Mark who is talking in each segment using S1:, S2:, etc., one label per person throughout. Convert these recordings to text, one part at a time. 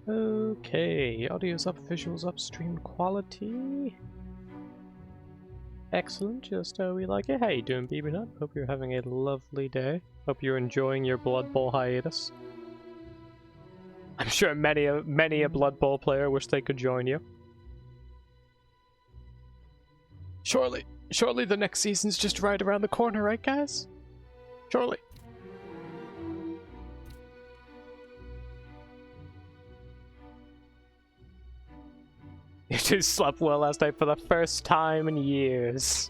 S1: Okay, audio's up, visuals up, stream quality. Excellent, just how we like it. How you doing, BB Nut? Hope you're having a lovely day. Hope you're enjoying your Blood Bowl hiatus. I'm sure many a Blood Bowl player wish they could join you. Surely the next season's just right around the corner, right, guys? Surely. You two slept well last night for the first time in years.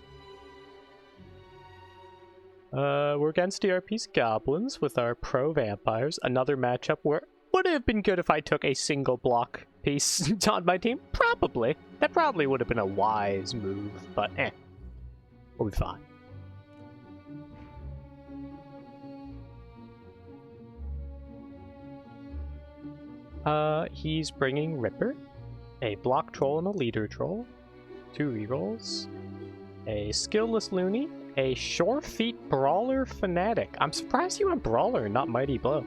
S1: We're against DRP's Goblins with our pro Vampires. Another matchup where would it have been good if I took a single block piece on my team? Probably. That probably would have been a wise move, but we'll be fine. He's bringing Ripper, a block troll and a leader troll, 2 rerolls, a skillless loony, a sure feet brawler fanatic. I'm surprised you went brawler and not mighty blow.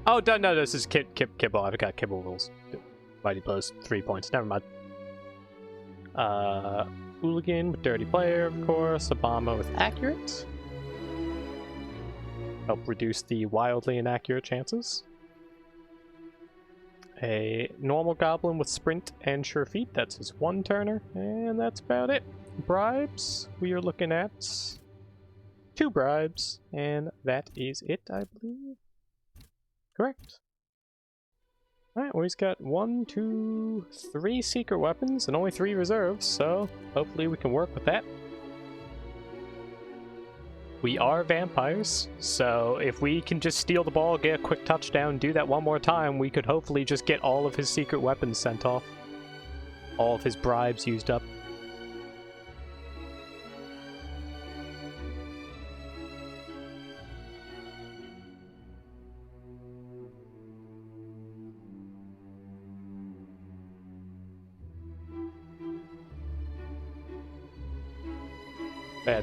S1: Oh, no, this is Kibble. I've got Kibble rules. Mighty blow's 3 points. Never mind. Hooligan with dirty player, of course. Obama with accurate. Help reduce the wildly inaccurate chances. A normal goblin with sprint and sure feet. That's his 1-turner. And that's about it. Bribes. We are looking at 2 bribes. And that is it, I believe. Correct. Alright, well, he's got 1, 2, 3 secret weapons and only 3 reserves, so hopefully we can work with that. We are vampires, so if we can just steal the ball, get a quick touchdown, do that one more time, we could hopefully just get all of his secret weapons sent off. All of his bribes used up.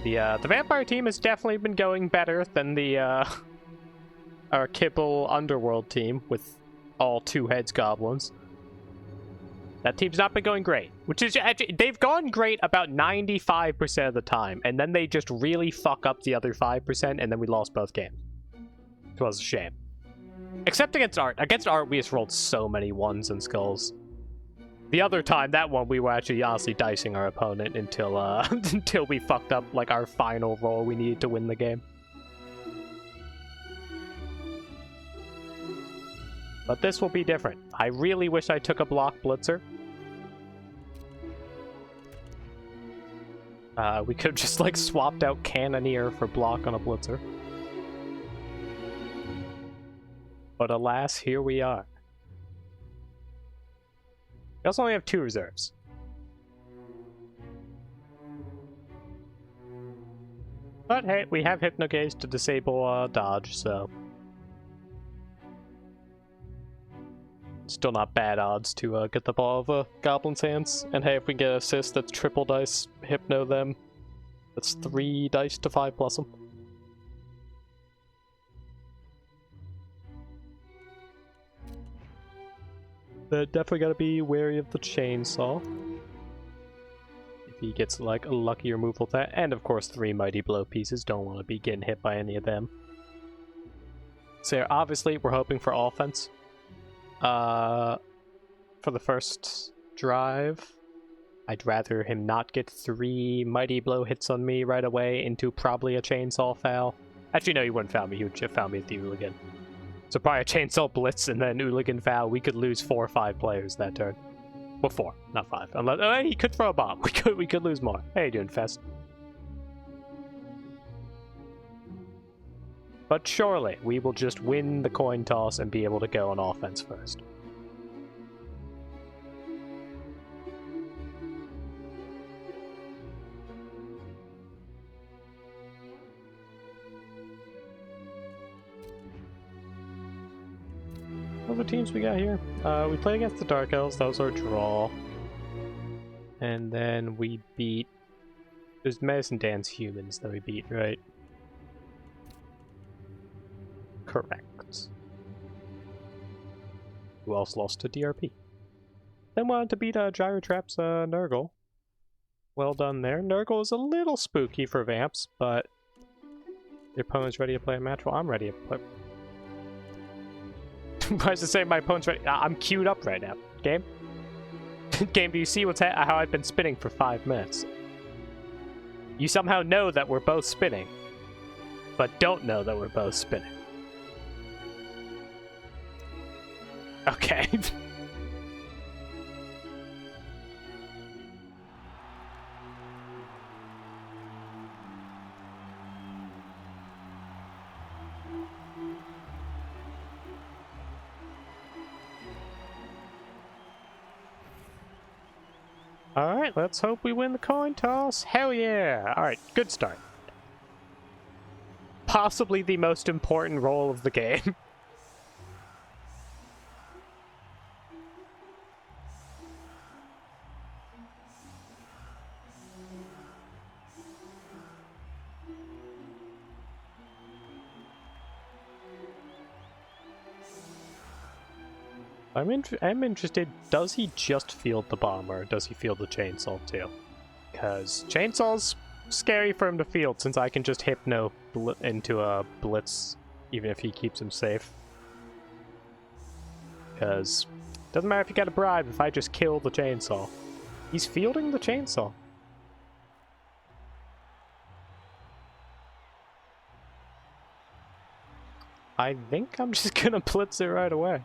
S1: Yeah, the vampire team has definitely been going better than the our Kibble Underworld team with all 2 heads goblins. That team's not been going great, which is actually, they've gone great about 95% of the time, and then they just really fuck up the other 5%, and then we lost both games. It was a shame. Except against Art. Against Art, we just rolled so many 1s and skulls. The other time, that one, we were actually honestly dicing our opponent until until we fucked up like our final roll we needed to win the game. But this will be different. I really wish I took a block blitzer. We could have just like swapped out Cannoneer for block on a blitzer. But alas, here we are. We also only have 2 reserves. But hey, we have Hypnogaze to disable dodge, so... Still not bad odds to get the ball out of Goblin's hands. And hey, if we get an assist, that's triple dice, Hypno them. That's 3 dice to 5 plus them. But definitely gotta be wary of the chainsaw. If he gets like a lucky removal with that. And of course 3 mighty blow pieces. Don't want to be getting hit by any of them. So obviously we're hoping for offense. For the first drive, I'd rather him not get 3 mighty blow hits on me right away into probably a chainsaw foul. Actually no, he wouldn't foul me, he would just foul me at the hooligan. So probably a chainsaw blitz and then hooligan foul. We could lose 4 or 5 players that turn. Well, 4, not 5. Unless he could throw a bomb. We could lose more. How you doing, Fest? But surely we will just win the coin toss and be able to go on offense first. What other teams we got here? We play against the Dark Elves. That was our draw. And then we beat... There's Medicine Dance humans that we beat, right? Correct. Who else lost to DRP? Then wanted to beat Gyrotrap's Nurgle. Well done there. Nurgle is a little spooky for Vamps, but your opponent's ready to play a match? Well, I'm ready to play. Why does it say my opponent's ready? I'm queued up right now. Game? Game, do you see how I've been spinning for 5 minutes? You somehow know that we're both spinning, but don't know that we're both spinning. Okay. Alright, let's hope we win the coin toss. Hell yeah! Alright, good start. Possibly the most important role of the game. I'm interested, does he just field the bomb, or does he field the chainsaw too? Because chainsaw's scary for him to field, since I can just hypno into a blitz, even if he keeps him safe. Because doesn't matter if you get a bribe if I just kill the chainsaw. He's fielding the chainsaw. I think I'm just gonna blitz it right away.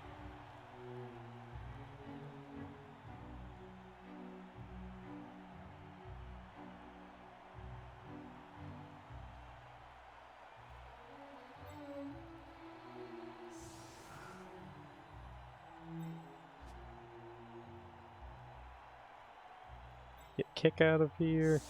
S1: Get kick out of here.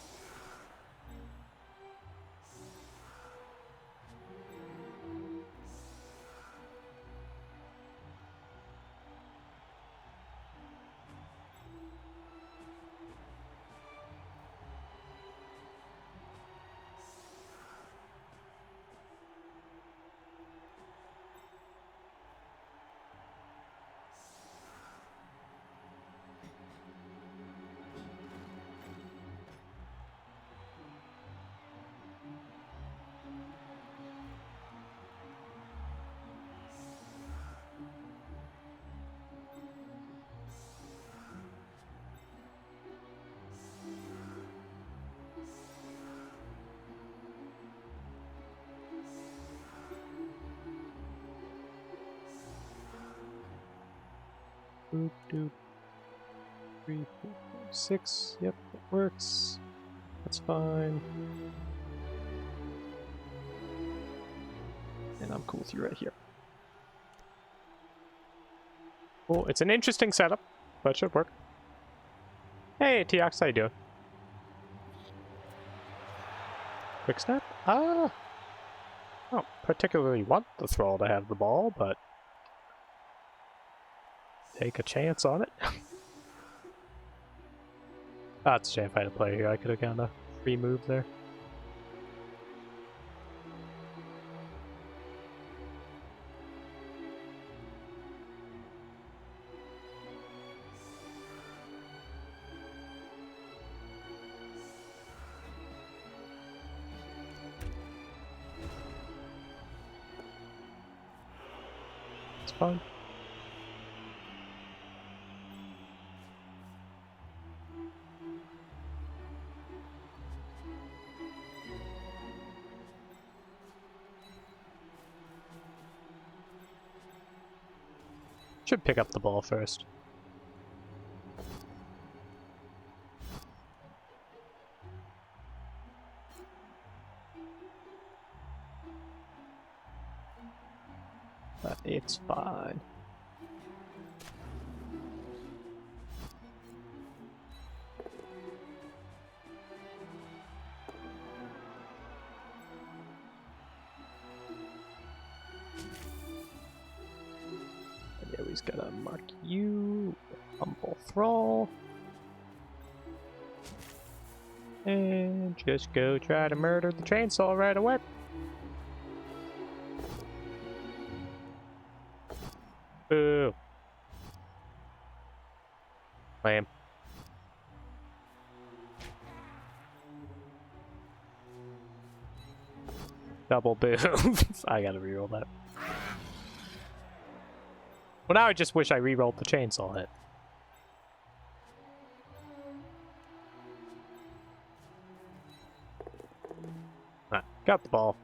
S1: Boop, doop. 3, 4, 5, 6. Yep, that works. That's fine. And I'm cool with you right here. Cool. It's an interesting setup, but it should work. Hey, Tiox, how you doing? Quick snap? I don't particularly want the Thrall to have the ball, but take a chance on it. It's a shame if I had a player here. I could have gotten a free move there. It's fine. Should pick up the ball first. But it's fine. He's gonna mark you, humble thrall, and just go try to murder the chainsaw right away. Boo. Lame. Double boom. I gotta reroll that. Well, now I just wish I rerolled the chainsaw hit. Ah, got the ball.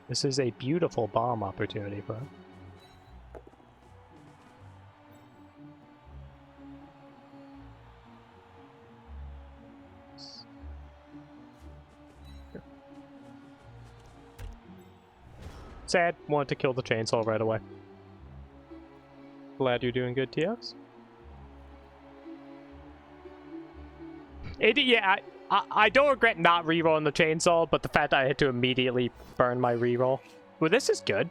S1: This is a beautiful bomb opportunity for him. Sad, wanted to kill the chainsaw right away. Glad you're doing good, TX. Yeah, I don't regret not rerolling the chainsaw, but the fact that I had to immediately burn my reroll. Well, this is good.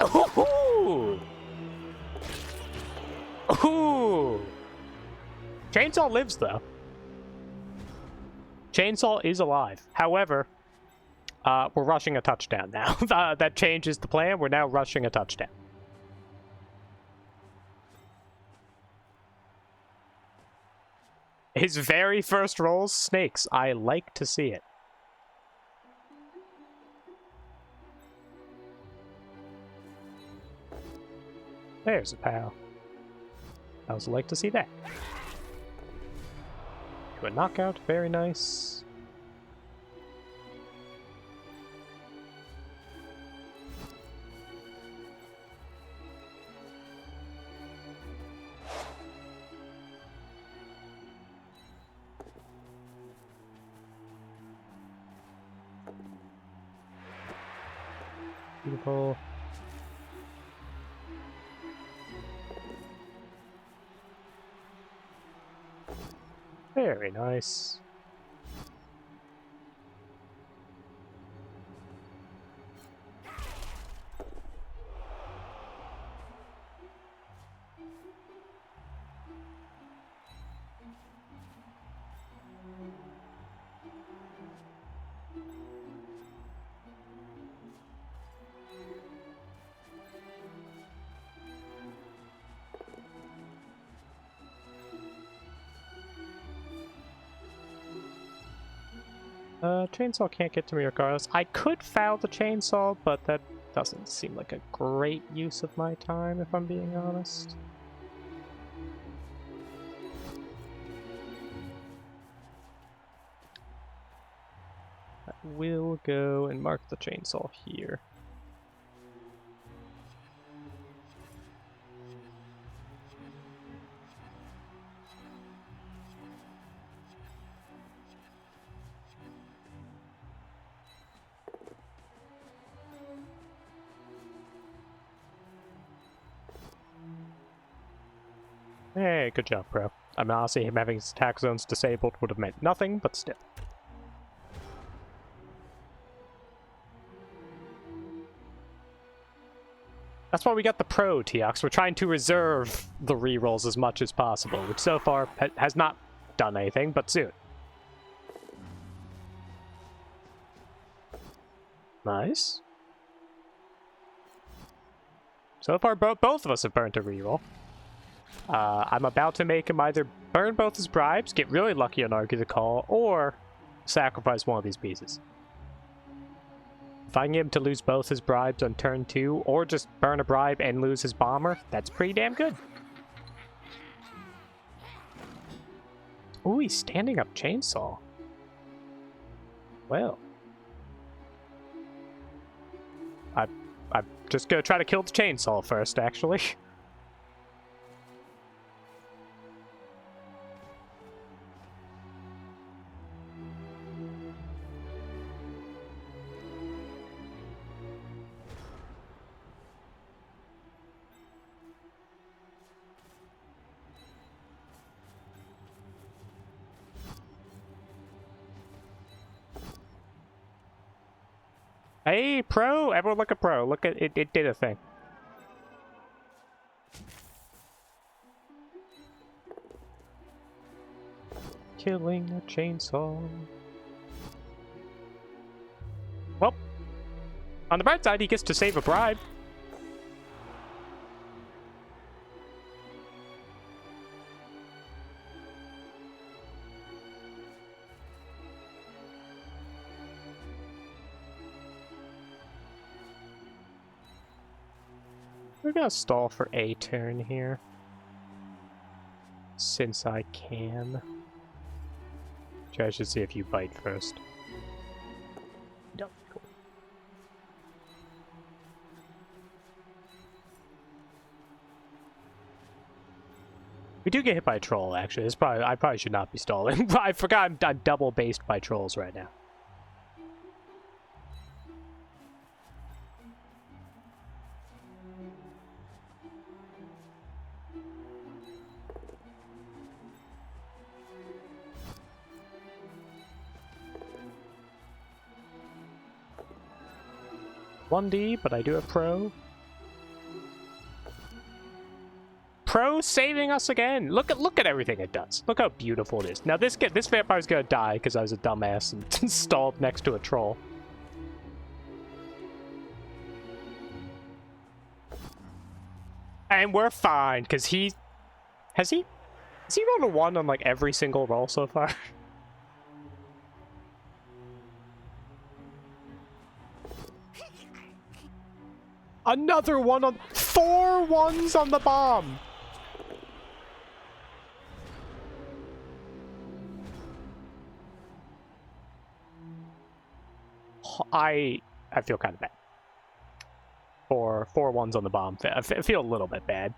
S1: Ooh! Ooh! Chainsaw lives, though. Chainsaw is alive. However, we're rushing a touchdown now. That changes the plan. We're now rushing a touchdown. His very first rolls, snakes. I like to see it. There's a pal. I also like to see that. To a knockout, very nice. Beautiful. Very nice. Chainsaw can't get to me regardless. I could foul the chainsaw, but that doesn't seem like a great use of my time, if I'm being honest. I will go and mark the chainsaw here. Hey, good job, bro. I mean, honestly, him having his attack zones disabled would have meant nothing, but still. That's why we got the pro, Teox. We're trying to reserve the rerolls as much as possible, which so far has not done anything, but soon. Nice. So far, both of us have burnt a reroll. I'm about to make him either burn both his bribes, get really lucky and argue the call, or sacrifice one of these pieces. If I can get him to lose both his bribes on turn 2, or just burn a bribe and lose his bomber, that's pretty damn good. Ooh, he's standing up chainsaw. Well. I'm just gonna try to kill the chainsaw first, actually. Hey, pro! Everyone look at pro. Look at it. It did a thing. Killing a chainsaw. Well, on the bright side, he gets to save a bribe. We're gonna stall for a turn here. Since I can. Actually, I should see if you bite first. Nope, cool. We do get hit by a troll, actually. I probably should not be stalling. I forgot I'm double based by trolls right now. $1D, but I do have pro. Pro saving us again. Look at everything it does. Look how beautiful it is. Now this vampire's gonna die because I was a dumbass and stalled next to a troll. And we're fine because has he rolled a 1 on like every single roll so far? Another one on 4 1s on the bomb. I feel kind of bad. 4 1s on the bomb. I feel a little bit bad.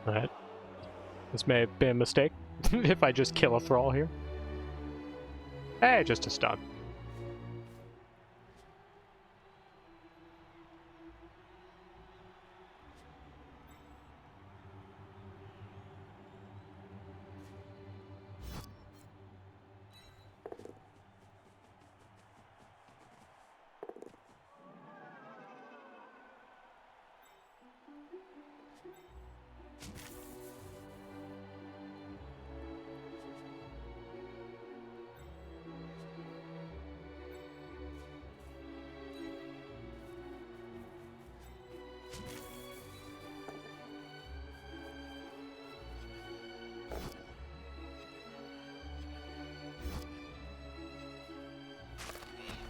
S1: Alright. This may have been a mistake, if I just kill a thrall here. Hey, just a stun.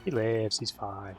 S1: He lives, he's fine.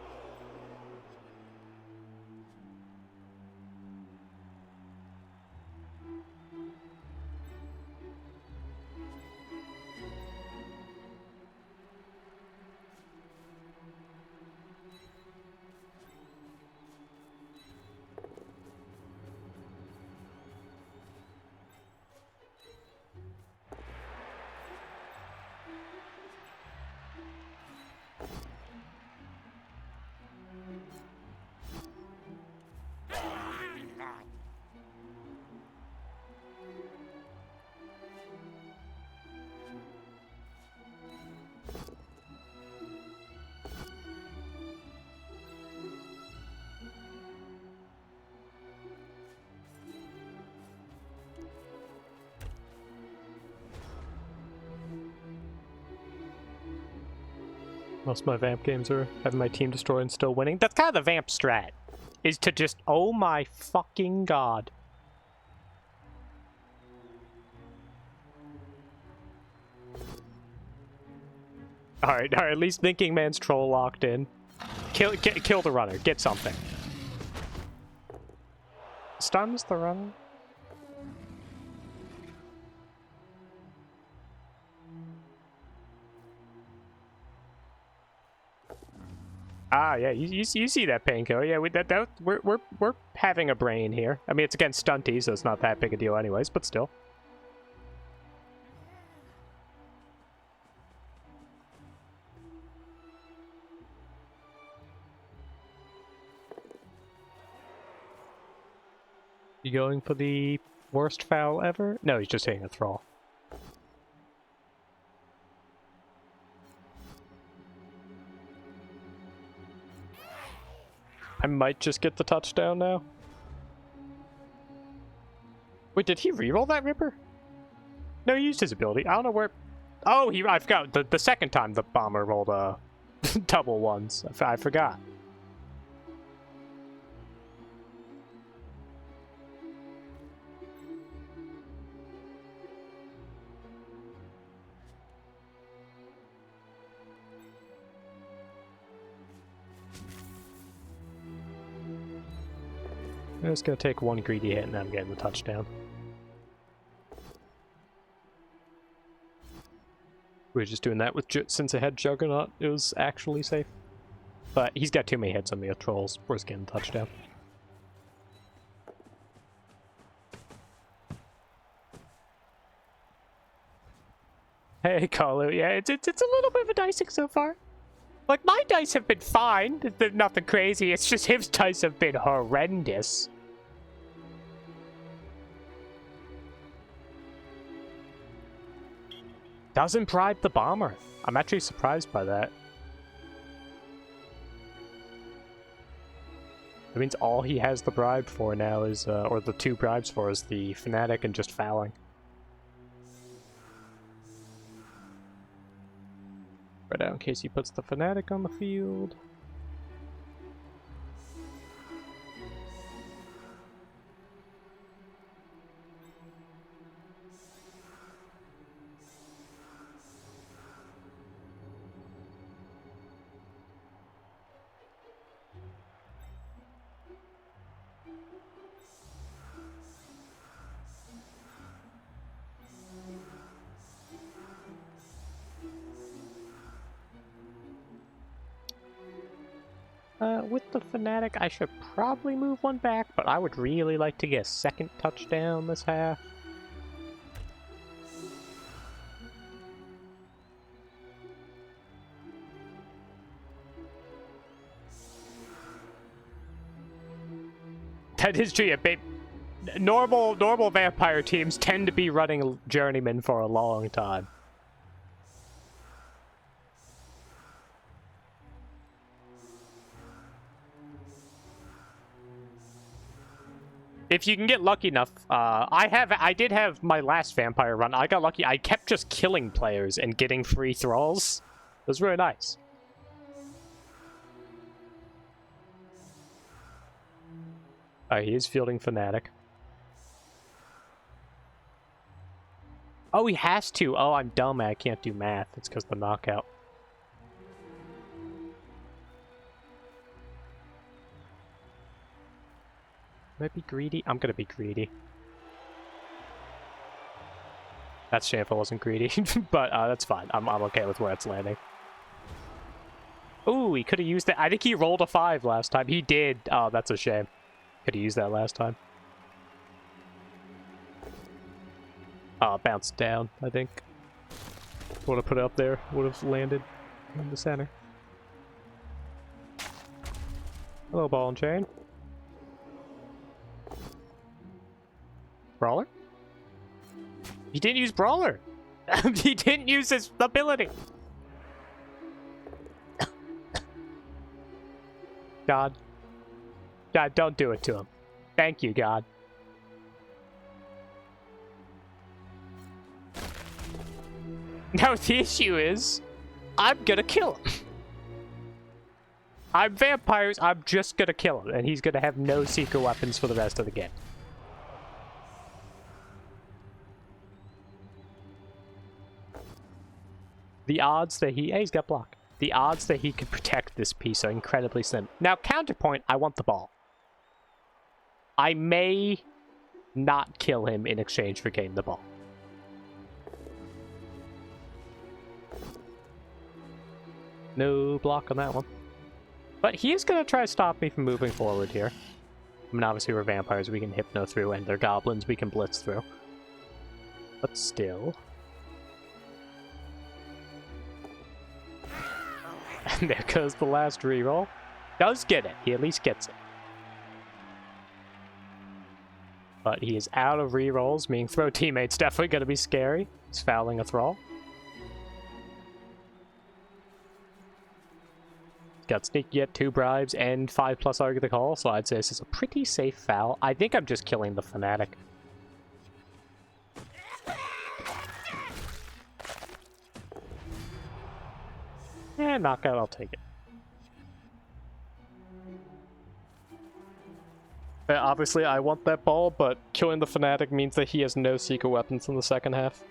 S1: Most of my vamp games are having my team destroyed and still winning. That's kind of the vamp strat. Is to just, oh my fucking god. Alright, at least Thinking Man's troll locked in. Kill the runner. Get something. Stuns the runner. Ah, yeah, you see that painkiller. Yeah, we're having a brain here. I mean, it's against Stunty, so it's not that big a deal anyways, but still. You going for the worst foul ever? No, he's just hitting a thrall. I might just get the touchdown now. Wait, did he reroll that Ripper? No, he used his ability. I don't know where... Oh, I forgot. The second time the Bomber rolled double ones. I forgot. I'm just gonna take one greedy hit and then I'm getting the touchdown. We were just doing that with since it had Juggernaut, it was actually safe. But he's got too many hits on me with trolls. We're just getting the touchdown. Hey, Kalu. Yeah, it's a little bit of a dicing so far. Like, my dice have been fine. They're nothing crazy. It's just his dice have been horrendous. Doesn't bribe the Bomber. I'm actually surprised by that. That means all he has the bribe for now is, or the two bribes for, is the Fanatic and just fouling. Right out in case he puts the Fanatic on the field. With the Fanatic, I should probably move one back, but I would really like to get a second touchdown this half. That is true. Normal vampire teams tend to be running Journeyman for a long time. If you can get lucky enough, I did have my last vampire run. I got lucky. I kept just killing players and getting free thralls. It was really nice. He is fielding Fanatic. Oh, he has to. Oh, I'm dumb. I can't do math. It's because the knockout. Might be greedy. I'm gonna be greedy. That's shameful. I wasn't greedy, but that's fine. I'm okay with where it's landing. Ooh, he could have used that. I think he rolled a 5 last time. He did. Oh, that's a shame. Could have used that last time. Bounced down, I think. Would have put it up there. Would have landed in the center. Hello, ball and chain. Brawler? He didn't use Brawler! He didn't use his ability! God. God, don't do it to him. Thank you, God. Now the issue is, I'm gonna kill him. I'm vampires, I'm just gonna kill him, and he's gonna have no secret weapons for the rest of the game. The odds that he... Hey, he's got block. The odds that he could protect this piece are incredibly slim. Now, counterpoint, I want the ball. I may not kill him in exchange for getting the ball. No block on that one. But he is going to try to stop me from moving forward here. I mean, obviously we're vampires, we can hypno through, and they're goblins, we can blitz through. But still... And there goes the last reroll. Does get it. He at least gets it. But he is out of rerolls, meaning throw teammate's definitely going to be scary. He's fouling a thrall. Got sneaky at 2 bribes and 5+ argue the call, so I'd say this is a pretty safe foul. I think I'm just killing the fanatic. Yeah, knockout, I'll take it. Obviously, I want that ball, but killing the fanatic means that he has no secret weapons in the second half.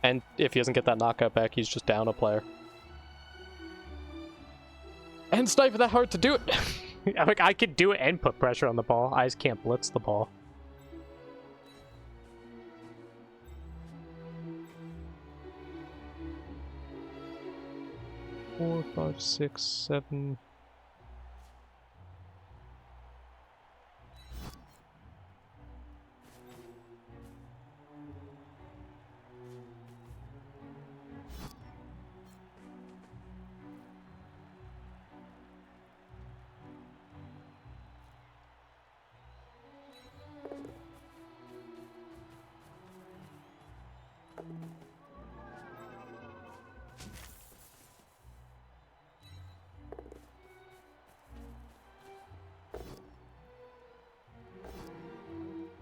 S1: And if he doesn't get that knockout back, he's just down a player. And it's not even that hard to do it. Like, I could do it and put pressure on the ball. I just can't blitz the ball. Four, 5, 6, 7.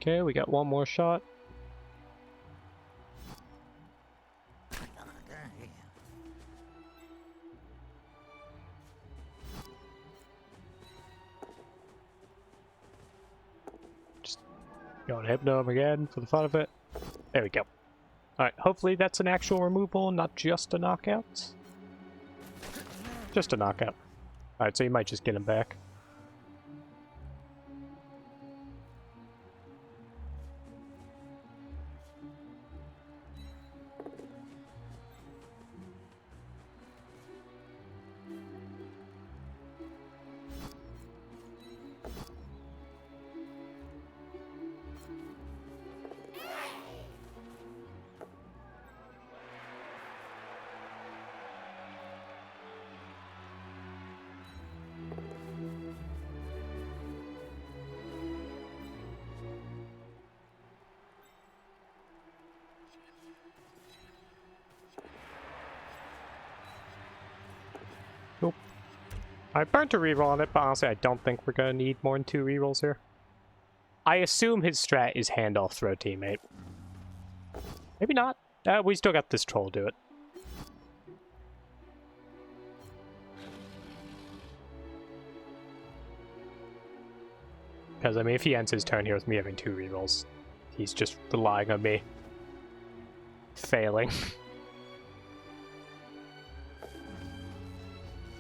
S1: Okay, we got one more shot. Just going to hypno him again for the fun of it. There we go. Alright, hopefully that's an actual removal, not just a knockout. Just a knockout. Alright, so you might just get him back. Nope. I burnt a reroll on it, but honestly I don't think we're gonna need more than 2 rerolls here. I assume his strat is handoff throw teammate. Maybe not. We still got this troll do it. Because, I mean, if he ends his turn here with me having 2 rerolls, he's just relying on me failing.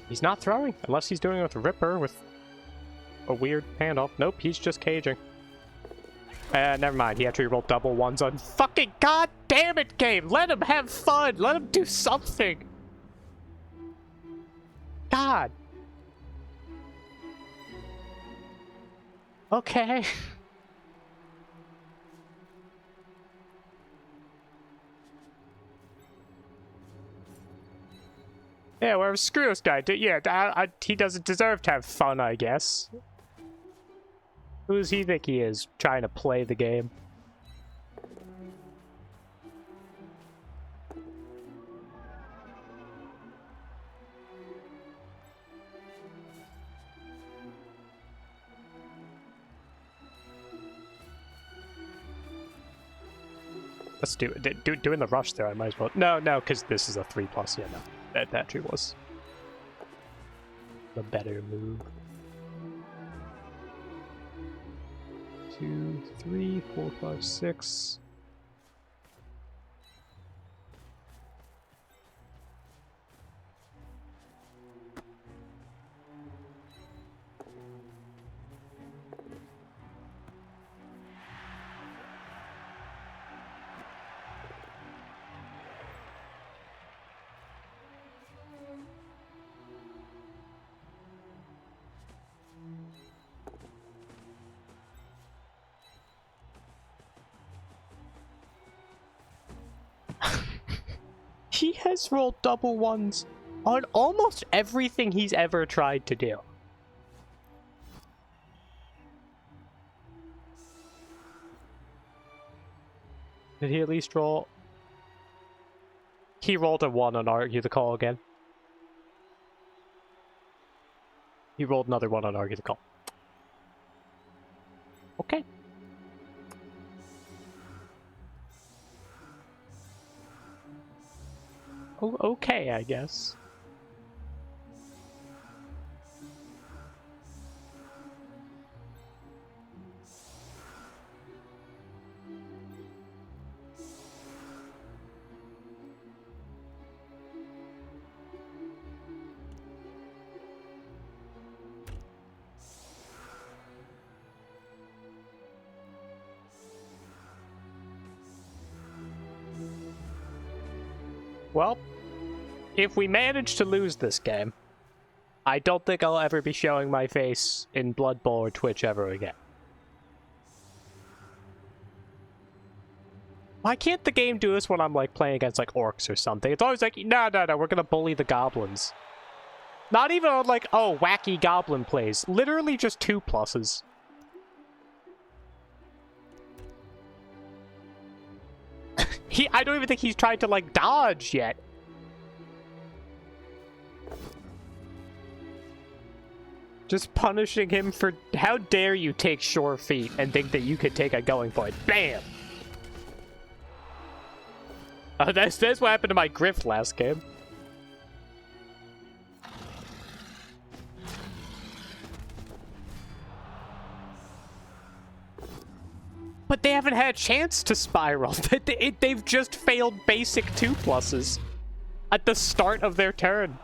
S1: He's not throwing, unless he's doing it with Ripper with a weird handoff. Nope, he's just caging. Never mind, he actually rolled double ones on fucking god damn it game! Let him have fun! Let him do something! God! Okay. Yeah, well, screw this guy. Yeah, he doesn't deserve to have fun, I guess. Who does he think he is, trying to play the game? Let's do it. Doing the rush there, I might as well. No, because this is a 3+. Yeah, no. That actually was the better move. 2, 3, 4, 5, 6. He has rolled double ones on almost everything he's ever tried to do. Did he at least roll? He rolled a 1 on Argue the Call again. He rolled another 1 on Argue the Call. Okay. Oh, okay, I guess. Well, if we manage to lose this game, I don't think I'll ever be showing my face in Blood Bowl or Twitch ever again. Why can't the game do this when I'm like playing against like orcs or something? It's always like, no, we're gonna bully the goblins. Not even on like, oh, wacky goblin plays. Literally just 2 pluses. I don't even think he's tried to, like, dodge yet. Just punishing him for... How dare you take sure feet and think that you could take a going point. Bam! That's what happened to my Griff last game. But they haven't had a chance to spiral. They've just failed basic 2 pluses at the start of their turn.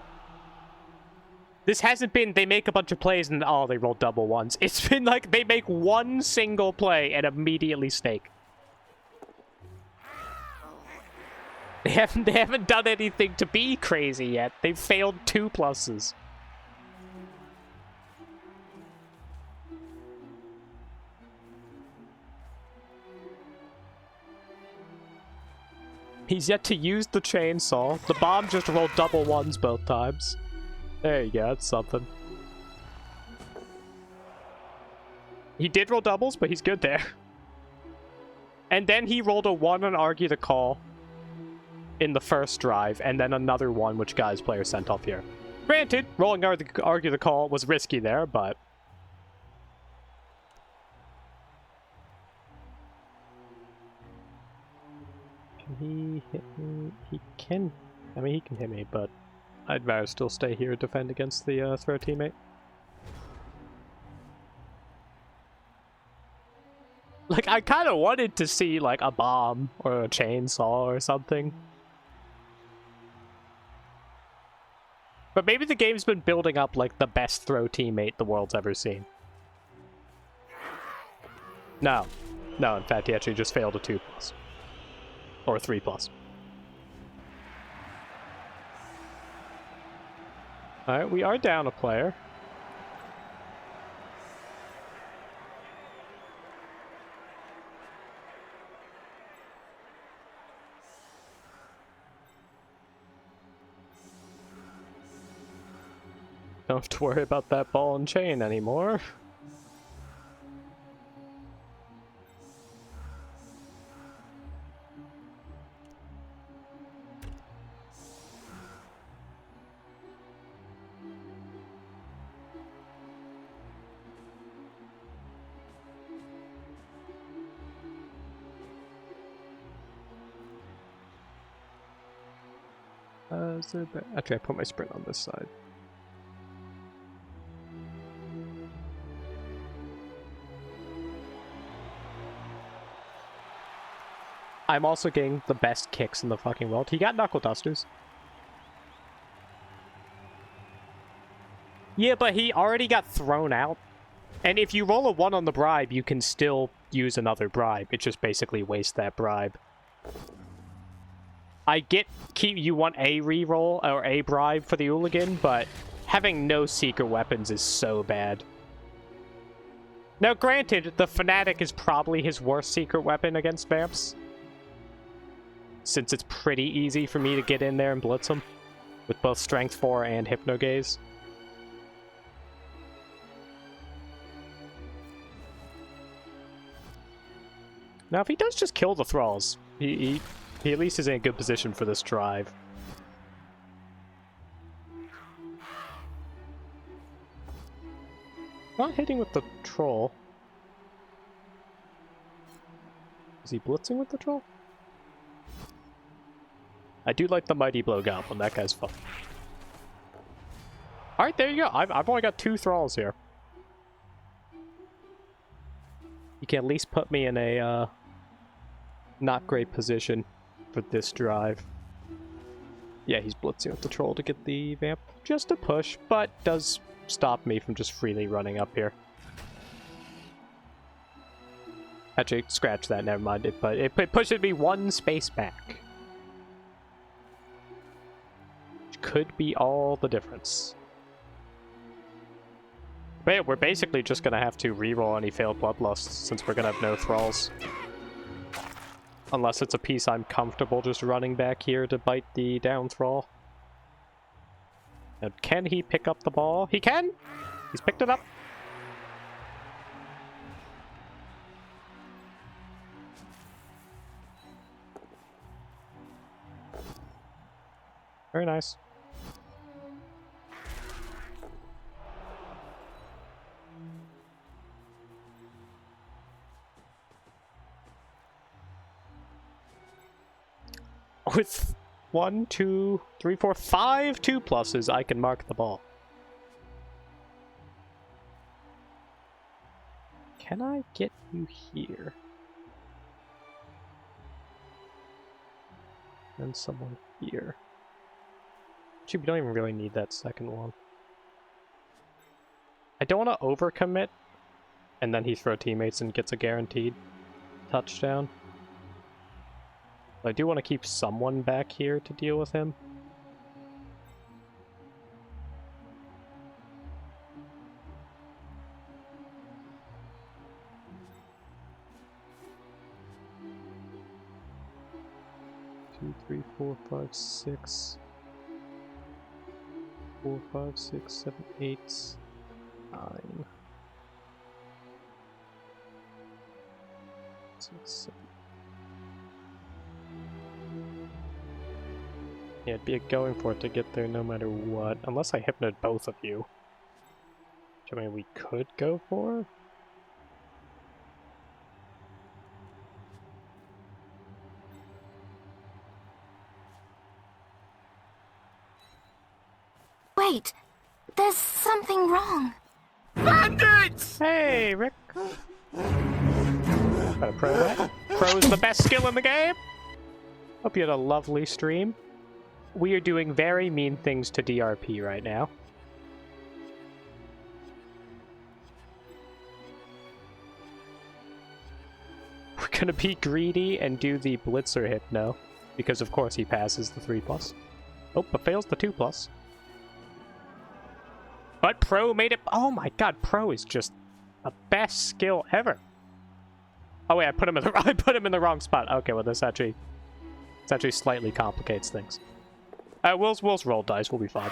S1: This hasn't been, they make a bunch of plays and, oh, they roll double ones. It's been like, they make 1 single play and immediately snake. They haven't done anything to be crazy yet. They've failed 2 pluses. He's yet to use the chainsaw. The bomb just rolled double ones both times. There you go, that's something. He did roll doubles, but he's good there. And then he rolled a 1 on Argue the Call in the first drive, and then another 1 which Guy's player sent off here. Granted, rolling Argue the Call was risky there, but... Can he hit me? He can... I mean, he can hit me, but I'd rather still stay here and defend against the throw teammate. Like, I kind of wanted to see, like, a bomb or a chainsaw or something. But maybe the game's been building up, like, the best throw teammate the world's ever seen. No. No, in fact, he actually just failed a 2+. Or 3+. Alright, we are down a player. Don't have to worry about that ball and chain anymore. Actually, I put my sprint on this side. I'm also getting the best kicks in the fucking world. He got knuckle dusters. Yeah, but he already got thrown out. And if you roll a 1 on the bribe, you can still use another bribe. It just basically wastes that bribe. I get you want a reroll or a bribe for the hooligan, but having no secret weapons is so bad. Now, granted, the fanatic is probably his worst secret weapon against vamps. since it's pretty easy for me to get in there and blitz him with both Strength 4 and Hypno Gaze. Now, if he does just kill the Thralls, he at least is in a good position for this drive. Not hitting with the Troll. Is he blitzing with the Troll? I do like the Mighty Blow Goblin. That guy's fun. Alright, there you go. I've only got 2 Thralls here. You can at least put me in a not great position for this drive. Yeah, he's blitzing with the Troll to get the Vamp. Just a push, but does stop me from just freely running up here. Actually, scratch that, never mind it, but it pushes me 1 space back. Which could be all the difference. But we're basically just gonna have to reroll any failed Bloodlusts since we're gonna have no Thralls. Unless it's a piece I'm comfortable just running back here to bite the down Thrall. Now, can he pick up the ball? He can! He's picked it up. Very nice. With 1, 2, 3, 4, 5 2+s, I can mark the ball. Can I get you here? And someone here. Actually, we don't even really need that second one. I don't want to overcommit, and then he throw teammates and gets a guaranteed touchdown. I do want to keep someone back here to deal with him. Two, 3, 4, 5, 6. 4, 5, 6, 7, 8, 9. 6, 7. Yeah, it'd be going for it to get there no matter what. Unless I hypnoed both of you. Which, I mean, we could go for.
S2: Wait, there's something wrong.
S3: Bandits!
S1: Hey, Rick! Got a pro there. Pro's the best skill in the game! Hope you had a lovely stream. We are doing very mean things to DRP right now. We're gonna be greedy and do the Blitzer Hypno, because of course he passes the 3+. Oh, but fails the 2+. But Pro made it. Oh my god, Pro is just the best skill ever. Oh wait, I put him in the wrong spot. Okay, well this actually slightly complicates things. We'll roll dice. We'll be fine.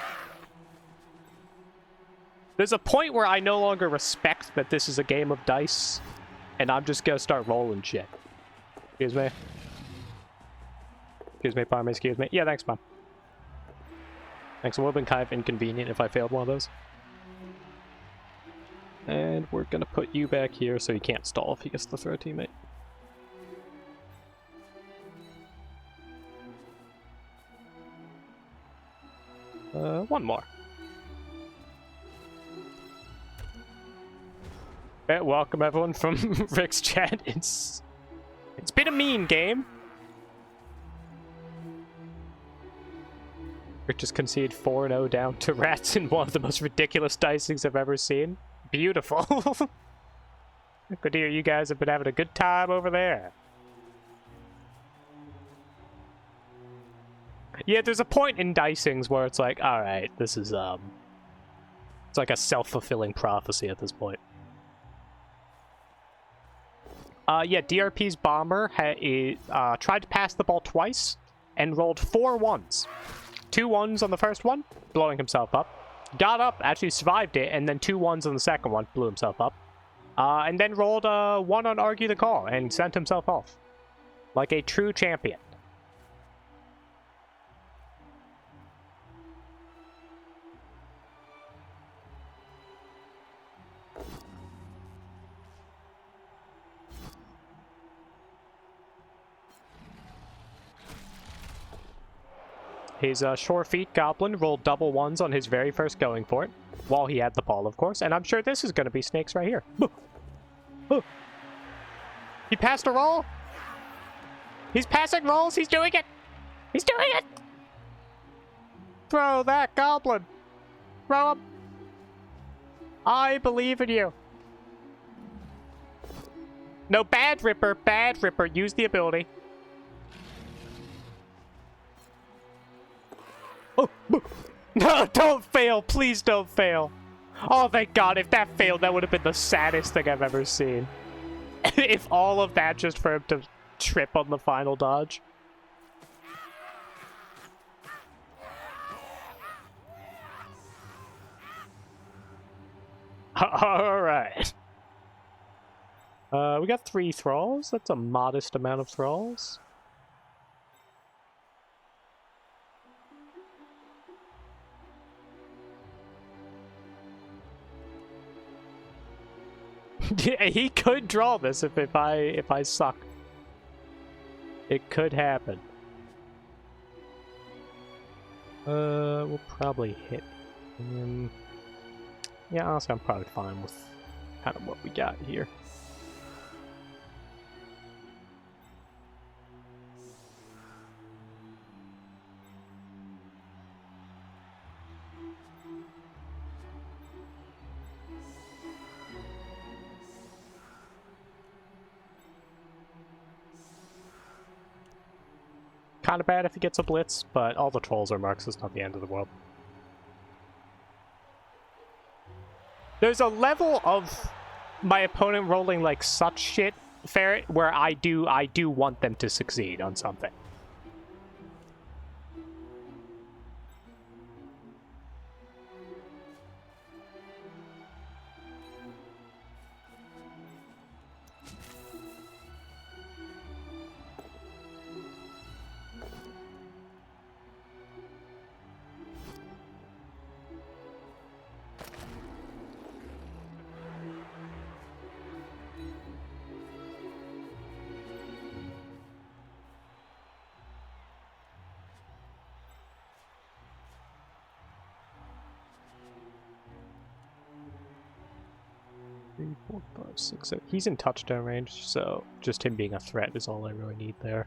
S1: There's a point where I no longer respect that this is a game of dice, and I'm just gonna start rolling shit. Excuse me. Excuse me, Parma. Excuse me. Yeah, thanks, Mom. Thanks. It would have been kind of inconvenient if I failed one of those. And we're gonna put you back here so he can't stall if he gets to throw a teammate. One more. Welcome everyone from Rick's chat. It's been a mean game. Rick just conceded 4-0 down to Rats in one of the most ridiculous dicings I've ever seen. Beautiful. Good to hear you guys have been having a good time over there. Yeah, there's a point in dicings where it's like, alright, this is, it's like a self-fulfilling prophecy at this point. Yeah, DRP's bomber tried to pass the ball twice, and rolled 4 ones. 2 ones on the first one, blowing himself up. Got up, actually survived it, and then 2 ones on the second one, blew himself up. And then rolled a 1 on Argue the Call and sent himself off. Like a true champion. His Sure Feet Goblin rolled double 1s on his very first going for it, while he had the ball, of course, and I'm sure this is going to be snakes right here. He passed a roll! He's passing rolls! He's doing it! He's doing it! Throw that goblin! Throw him! I believe in you! No, bad Ripper, bad Ripper, use the ability. Oh, no, don't fail. Please don't fail. Oh, thank God. If that failed, that would have been the saddest thing I've ever seen. If all of that just for him to trip on the final dodge. Alright. We got 3 thralls. That's a modest amount of thralls. Yeah, he could draw this if I suck. It could happen. We'll probably hit him. Yeah, honestly, I'm probably fine with kind of what we got here. Kind of bad if he gets a blitz, but all the trolls are marks. It's not the end of the world. There's a level of my opponent rolling like such shit, Ferret, where I do want them to succeed on something. Three, 4, 5, 6, 7. He's in touchdown range, so just him being a threat is all I really need there.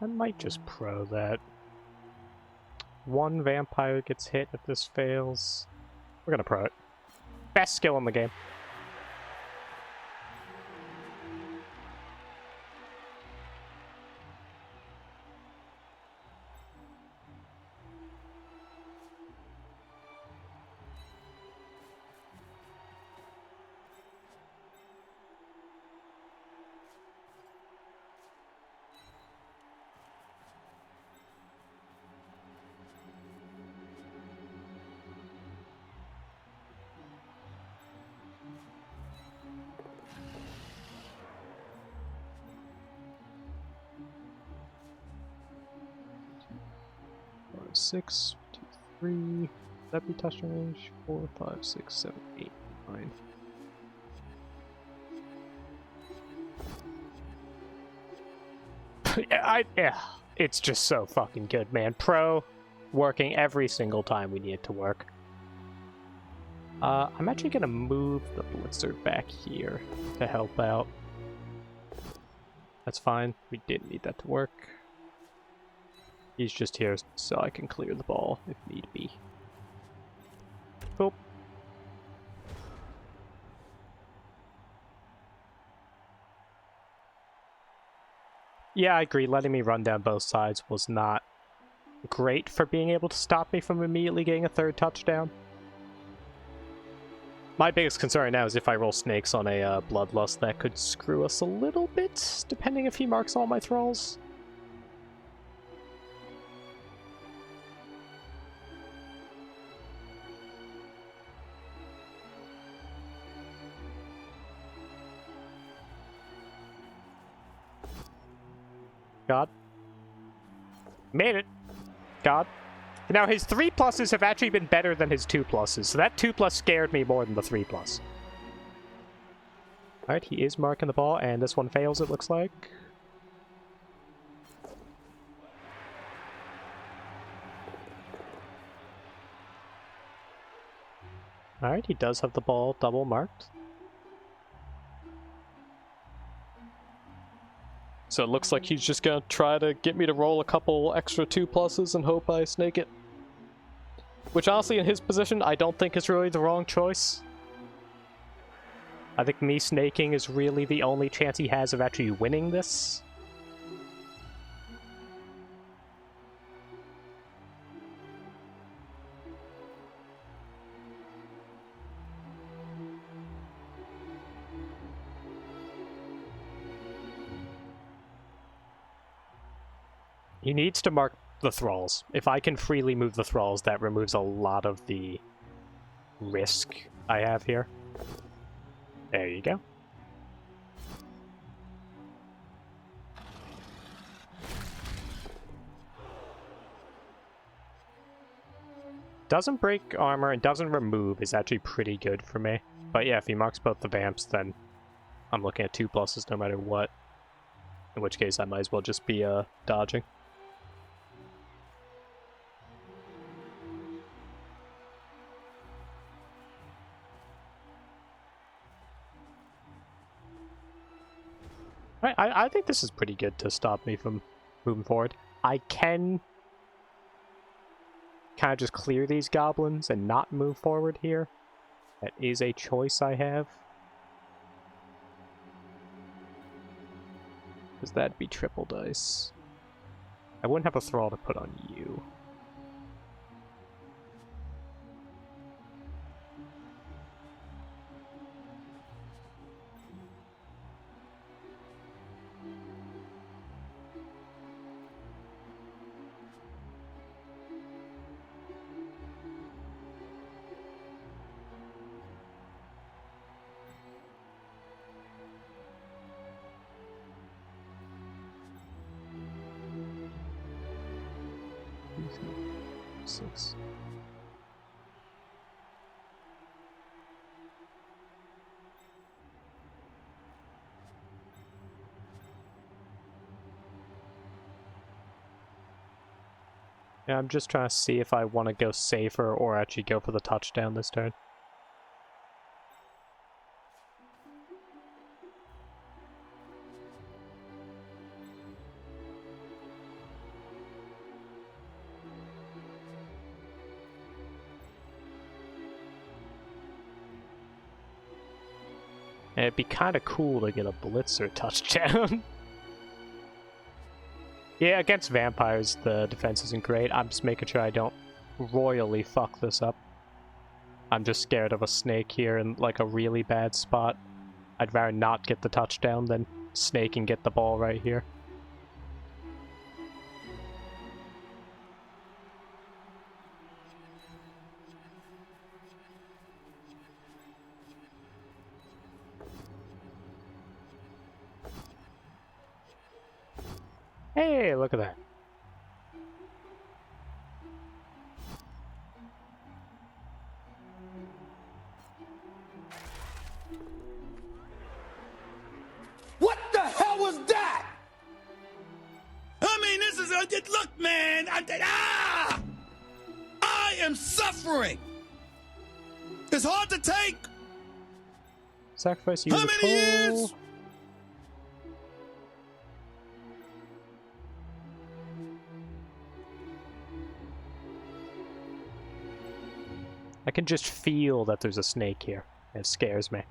S1: I might just pro that. 1 vampire gets hit if this fails. We're gonna pro it. Best skill in the game. Six, 2, 3. That be touchdown range? 4, 5, 6, 7, 8, 9. Yeah, it's just so fucking good, man. Pro, working every single time we need it to work. I'm actually gonna move the Blitzer back here to help out. That's fine. We didn't need that to work. He's just here so I can clear the ball if need be. Cool. Yeah, I agree. Letting me run down both sides was not great for being able to stop me from immediately getting a 3rd touchdown. My biggest concern right now is if I roll snakes on a bloodlust, that could screw us a little bit, depending if he marks all my thralls. God. Made it. God. Now, his 3+s have actually been better than his 2+s, so that 2+ scared me more than the 3+. Alright, he is marking the ball, and this one fails, it looks like. Alright, he does have the ball double marked. So it looks like he's just gonna try to get me to roll a couple extra 2+s and hope I snake it. Which honestly, in his position, I don't think is really the wrong choice. I think me snaking is really the only chance he has of actually winning this. He needs to mark the thralls. If I can freely move the thralls, that removes a lot of the risk I have here. There you go. Doesn't break armor and doesn't remove is actually pretty good for me. But yeah, if he marks both the vamps, then I'm looking at 2+s no matter what. In which case I might as well just be dodging. I think this is pretty good to stop me from moving forward. I can kind of just clear these goblins and not move forward here. That is a choice I have. Because that'd be triple dice. I wouldn't have a thrall to put on you. Six. Yeah, I'm just trying to see if I want to go safer or actually go for the touchdown this turn. And it'd be kind of cool to get a blitzer touchdown. Yeah, against vampires, the defense isn't great. I'm just making sure I don't royally fuck this up. I'm just scared of a snake here in like a really bad spot. I'd rather not get the touchdown than snake and get the ball right here. Hey, look at that.
S3: What the hell was that? I mean, this is look, man. I am suffering. It's hard to take.
S1: Sacrifice, use
S3: How
S1: a
S3: many
S1: troll.
S3: years?
S1: I can just feel that there's a snake here. It scares me.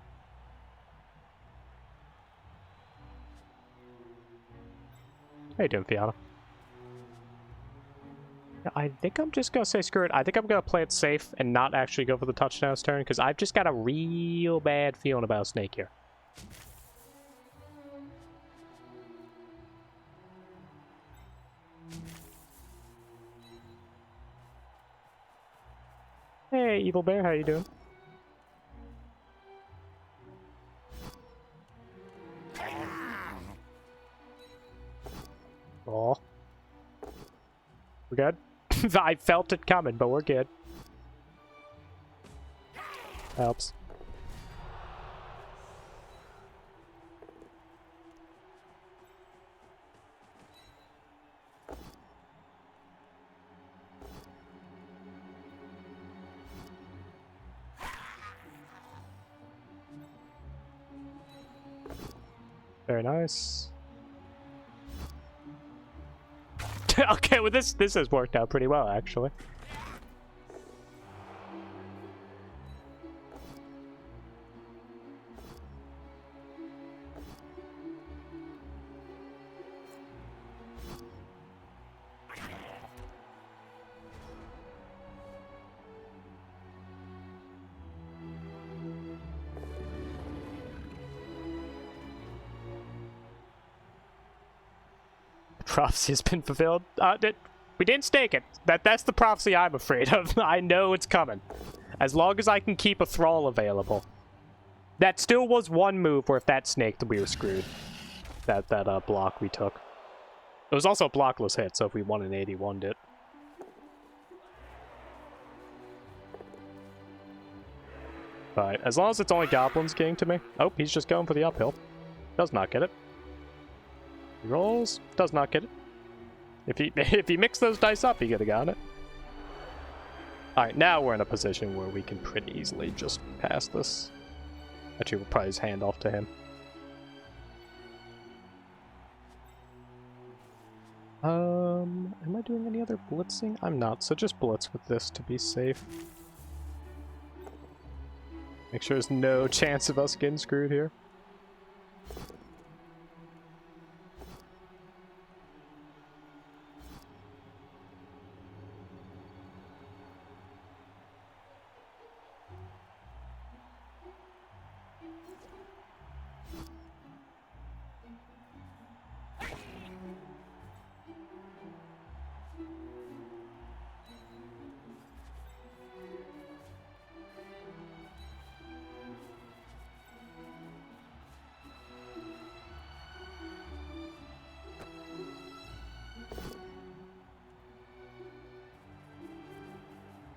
S1: How you doing, Fiona? I think I'm just gonna say screw it. I think I'm gonna play it safe and not actually go for the touchdowns turn, because I've just got a real bad feeling about Snake here. Hey, Evil Bear, how you doing? Oh. We're good? I felt it coming, but we're good. Helps. Very nice. Okay, well this has worked out pretty well, actually. Prophecy has been fulfilled. We didn't stake it. That's the prophecy I'm afraid of. I know it's coming. As long as I can keep a thrall available. That still was one move where if that snaked, we were screwed. That block we took. It was also a blockless hit, so if we won an 81 it. Right, as long as it's only goblins getting to me. Oh, he's just going for the uphill. Does not get it. He rolls, does not get it. If he mixed those dice up, he could have gotten it. Alright, now we're in a position where we can pretty easily just pass this. Actually, we'll probably just hand off to him. Am I doing any other blitzing? I'm not, so just blitz with this to be safe. Make sure there's no chance of us getting screwed here.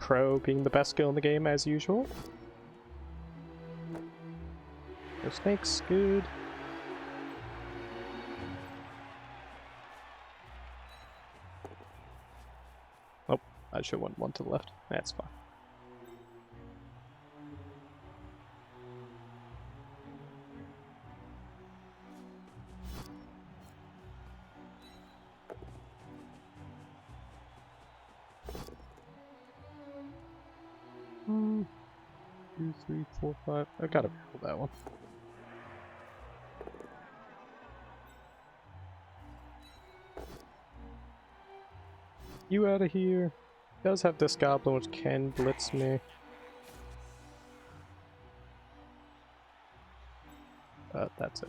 S1: Pro being the best skill in the game as usual. No snakes, good. Oh, I should have went one to the left. That's fine. Two, three, four, five. I gotta pull that one. You out of here. Does have this goblin which can blitz me. That's it.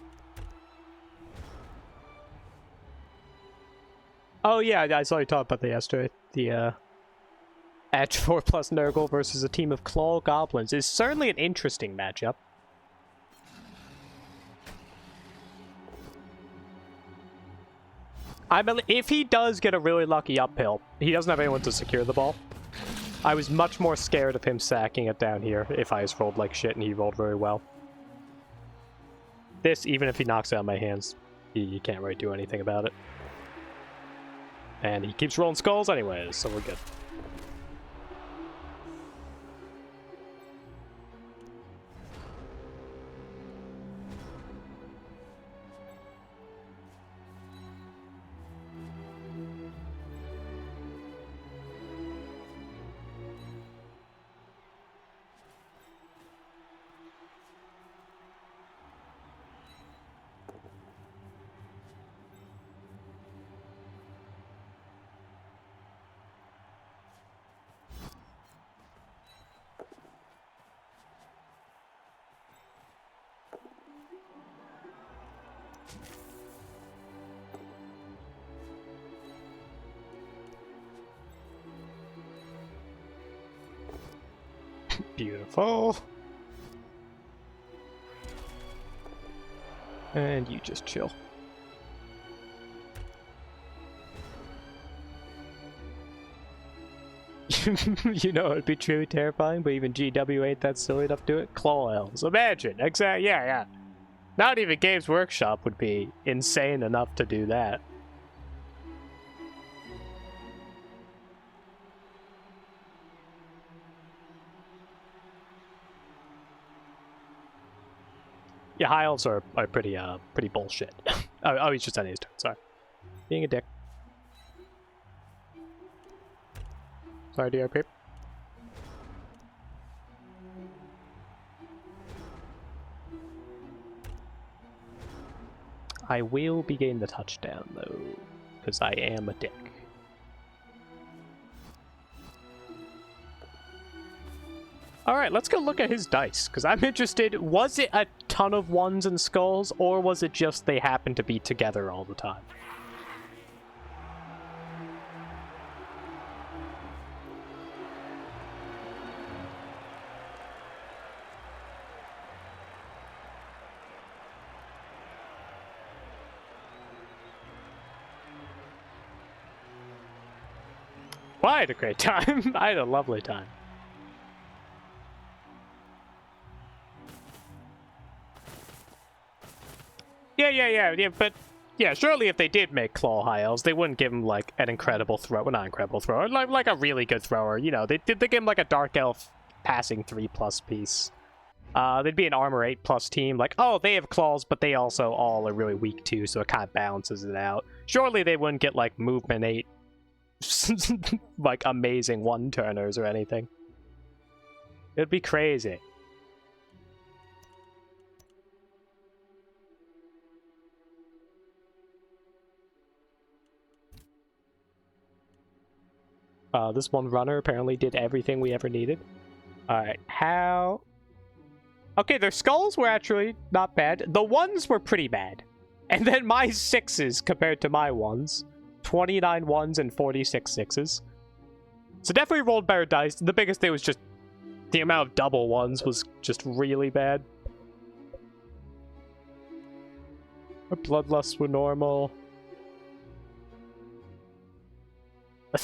S1: Oh yeah, I saw you talk about that yesterday. The Edge 4 plus Nurgle versus a team of Claw Goblins is certainly an interesting matchup. I believe if he does get a really lucky uphill, he doesn't have anyone to secure the ball. I was much more scared of him sacking it down here if I just rolled like shit and he rolled very well. This, even if he knocks it out of my hands, he can't really do anything about it. And he keeps rolling skulls anyways, so we're good. Beautiful. And you just chill. You know, it'd be truly terrifying, but even GW ain't that silly enough to do it. Claw elves. Imagine. Exactly. Yeah, yeah. Not even Games Workshop would be insane enough to do that. Yeah, high elves are pretty pretty bullshit. Oh, he's just on his turn. Sorry, being a dick. Sorry, DRP. I will be getting the touchdown though, because I am a dick. Alright, let's go look at his dice, because I'm interested, was it a ton of ones and skulls, or was it just they happened to be together all the time? Well, I had a great time. I had a lovely time. Yeah, but yeah, surely if they did make claw high elves, they wouldn't give him like an incredible thrower, well, not incredible thrower, like a really good thrower. You know, they give him like a dark elf passing 3+ piece. They'd be an armor 8+ team. Like, oh, they have claws, but they also all are really weak too, so it kind of balances it out. Surely they wouldn't get like movement 8, like amazing one-turners or anything. It'd be crazy. This one runner apparently did everything we ever needed. Alright, how... Okay, their skulls were actually not bad. The ones were pretty bad. And then my 6s compared to my ones. 29 ones and 46 6s. So definitely rolled better dice. The biggest thing was just the amount of double ones was just really bad. Our bloodlusts were normal.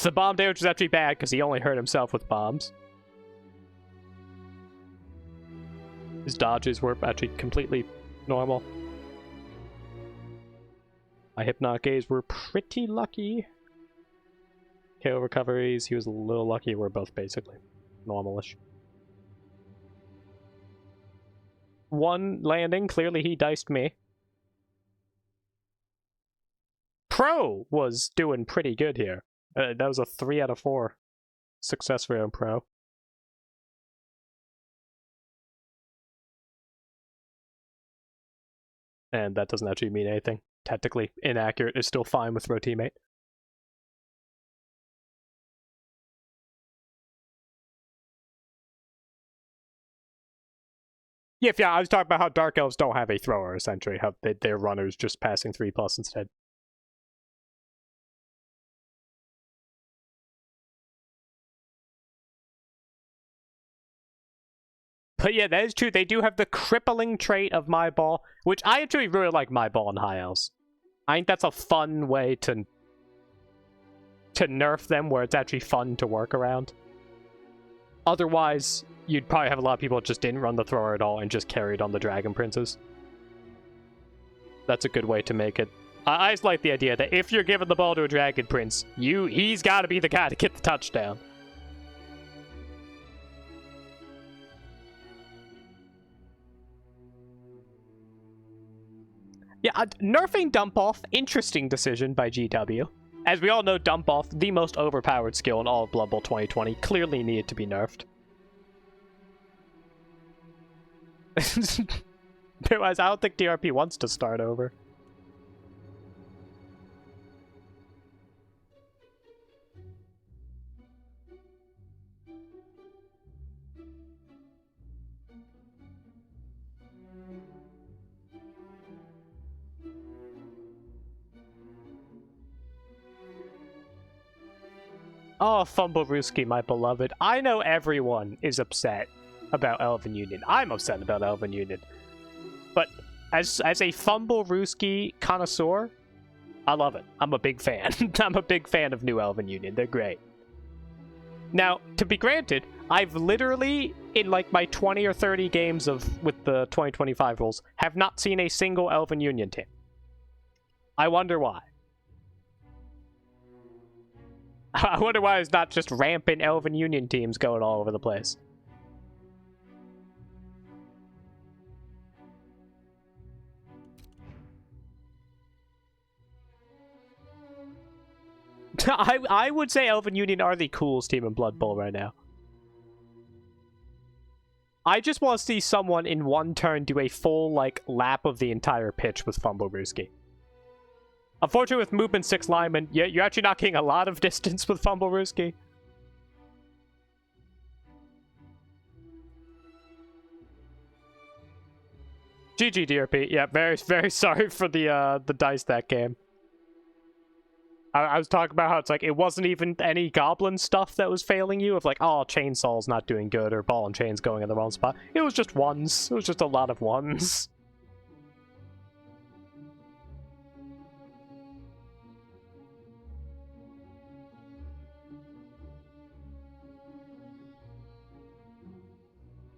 S1: The bomb damage was actually bad because he only hurt himself with bombs. His dodges were actually completely normal. My Hypnotic Gaze were pretty lucky. KO recoveries, he was a little lucky. We're both basically normalish. One landing, clearly he diced me. Pro was doing pretty good here. That was a 3 out of 4 success rate on Pro. And that doesn't actually mean anything. Technically inaccurate is still fine with Pro Teammate. Yeah, I was talking about how Dark Elves don't have a thrower, essentially. How their runners just passing 3+ instead. But yeah, that is true. They do have the crippling trait of My Ball, which I actually really like My Ball and High Elves. I think that's a fun way to nerf them, where it's actually fun to work around. Otherwise, you'd probably have a lot of people that just didn't run the thrower at all and just carried on the Dragon Princes. That's a good way to make it. I just like the idea that if you're giving the ball to a Dragon Prince, he's got to be the guy to get the touchdown. Yeah, nerfing Dump Off, interesting decision by GW. As we all know, Dump Off, the most overpowered skill in all of Blood Bowl 2020, clearly needed to be nerfed. Otherwise, I don't think DRP wants to start over. Oh, Fumblerooski, my beloved. I know everyone is upset about Elven Union. I'm upset about Elven Union. But as a Fumblerooski connoisseur, I love it. I'm a big fan. I'm a big fan of new Elven Union. They're great. Now, to be granted, I've literally, in like my 20 or 30 games with the 2025 rules, have not seen a single Elven Union team. I wonder why. I wonder why it's not just rampant Elven Union teams going all over the place. I would say Elven Union are the coolest team in Blood Bowl right now. I just want to see someone in one turn do a full, like, lap of the entire pitch with Fumblerooski. Unfortunately, with movement 6 linemen, you're actually not getting a lot of distance with Fumblerooski. GG DRP. Yeah, very, very sorry for the dice that game. I was talking about how it's like, it wasn't even any goblin stuff that was failing you, of like, oh, chainsaw's not doing good, or ball and chain's going in the wrong spot. It was just ones. It was just a lot of ones.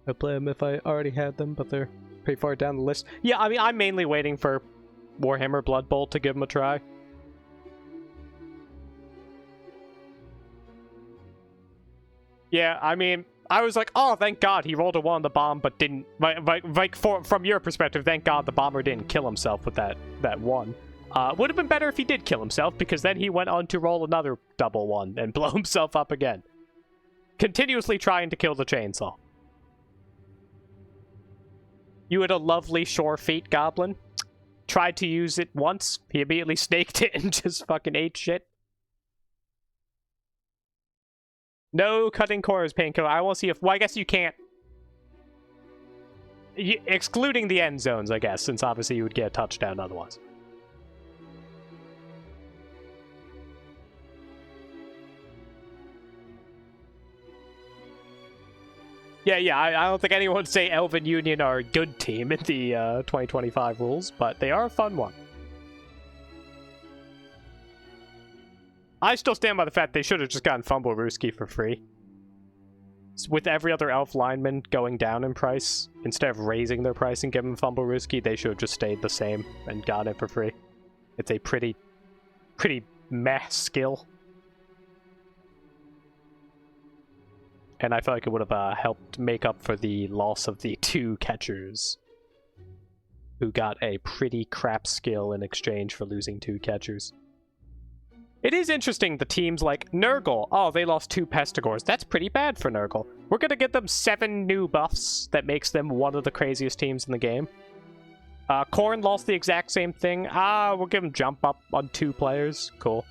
S1: I'd play them if I already had them, but they're pretty far down the list. Yeah, I mean, I'm mainly waiting for Warhammer Blood Bowl to give them a try. Yeah, I mean, I was like, oh, thank God he rolled a 1 on the bomb, but didn't... Like, from your perspective, thank God the bomber didn't kill himself with that 1. Would have been better if he did kill himself, because then he went on to roll another double 1 and blow himself up again. Continuously trying to kill the chainsaw. You had a lovely Shore Feet goblin. Tried to use it once. He immediately snaked it and just fucking ate shit. No cutting corners, Painkiller. I want to see if... Well, I guess you can't... excluding the end zones, I guess, since obviously you would get a touchdown otherwise. Yeah, I don't think anyone would say Elven Union are a good team in the 2025 rules, but they are a fun one. I still stand by the fact they should have just gotten Fumblerooski for free. With every other elf lineman going down in price, instead of raising their price and giving Fumblerooski, they should have just stayed the same and got it for free. It's a pretty meh skill. And I feel like it would have helped make up for the loss of the 2 catchers, who got a pretty crap skill in exchange for losing 2 catchers. It is interesting, the teams like Nurgle. Oh, they lost 2 Pestigors. That's pretty bad for Nurgle. We're gonna get them 7 new buffs that makes them one of the craziest teams in the game. Khorne lost the exact same thing. We'll give them jump up on 2 players. Cool.